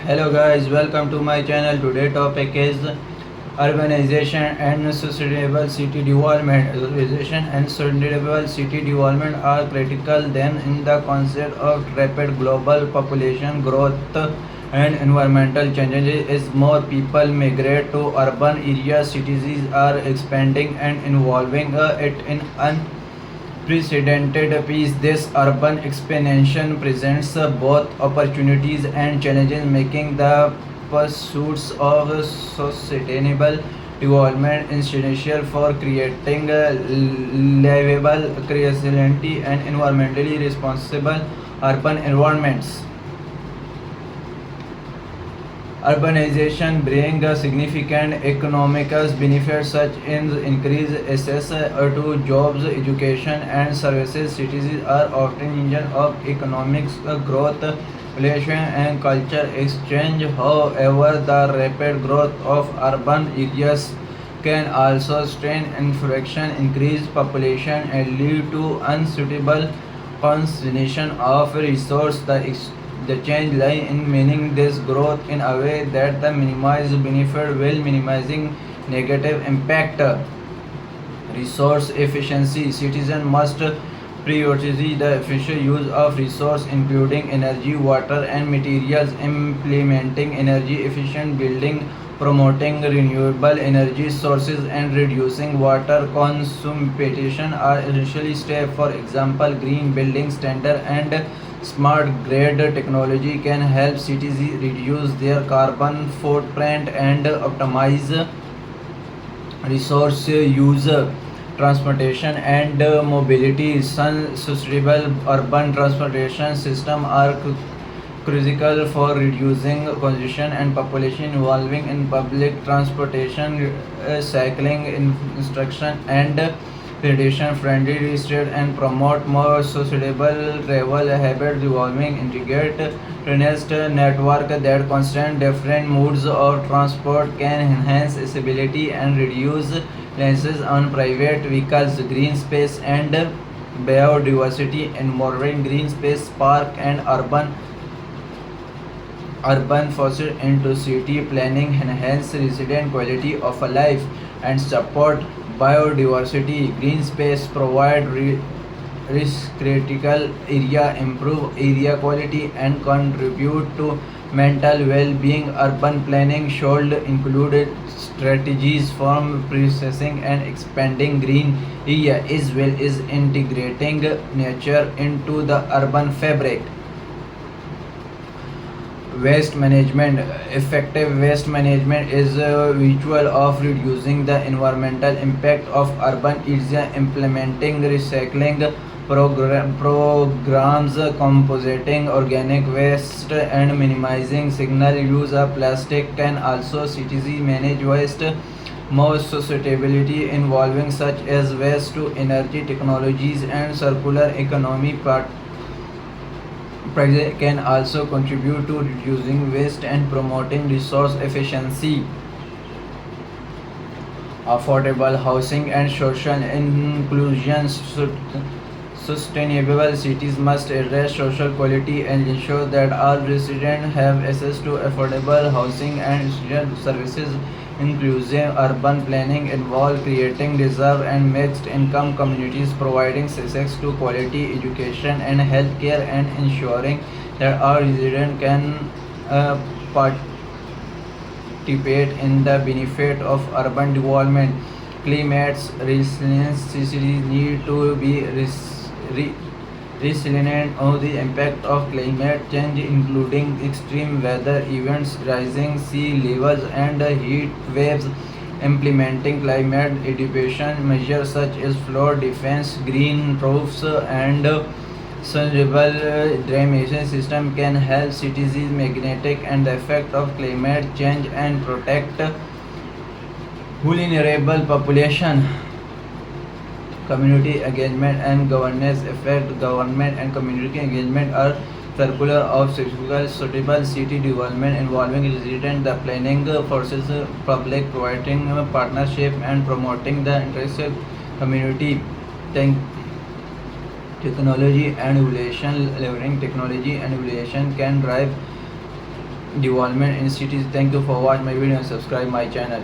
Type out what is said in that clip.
Hello guys, welcome to my channel. Today topic is urbanization and sustainable city development. Urbanization and sustainable city development are critical then in the concept of rapid global population growth and environmental changes. As more people migrate to urban areas, cities are expanding and involving it in unprecedented pace. This urban expansion presents both opportunities and challenges, making the pursuits of sustainable development essential for creating livable, resilient, and environmentally responsible urban environments. Urbanization brings a significant economic benefits such as increased access to jobs, education, and services. Cities are often engine of economic growth, population, and culture exchange. However, the rapid growth of urban areas can also strain infraction, increase population, and lead to unsuitable conservation of resources. The change lies in managing this growth in a way that the minimize benefit while minimizing negative impact. Resource efficiency. Citizens must prioritize the efficient use of resources including energy, water, and materials. Implementing energy efficient building, promoting renewable energy sources, and reducing water consumption are essential steps. For example, green building standard and smart grid technology can help cities reduce their carbon footprint and optimize resource use. Transportation and mobility. Sustainable urban transportation system are critical for reducing congestion and population involving in public transportation, cycling instruction, and pedestrian friendly street and promote more sustainable travel habits. Evolving integrate transit network that constant different modes of transport can enhance accessibility and reduce reliance on private vehicles. Green space and biodiversity. Involving green space, park, and urban foster into city planning enhance resident quality of life and support biodiversity. Green space provide risk critical area, improve area quality, and contribute to mental well-being. Urban planning should include strategies for processing and expanding green area as well as integrating nature into the urban fabric. Waste management. Effective waste management is a visual of reducing the environmental impact of urban area. Implementing recycling programs, compositing organic waste, and minimizing single use of plastic can also cities manage waste more sustainability. Involving such as waste to energy technologies and circular economy project can also contribute to reducing waste and promoting resource efficiency. Affordable housing and social inclusion. Sustainable cities must address social equality and ensure that all residents have access to affordable housing and essential services. Inclusive urban planning involves creating reserve and mixed income communities, providing access to quality education and healthcare, and ensuring that all residents can uh, participate in the benefit of urban development. Climate resilience. Cities need to be re- resilient on the impact of climate change, including extreme weather events, rising sea levels, and heat waves. Implementing climate adaptation measures such as flood defense, green roofs, and sustainable drainage system can help cities magnetic and the effect of climate change and protect vulnerable population. Community engagement and governance effect. Government and community engagement are circular of suitable city development involving resident, the planning forces, public providing partnership and promoting the interested community. Thank technology and evaluation. Leveraging technology and evaluation can drive development in cities. Thank you for watching my video and subscribe my channel.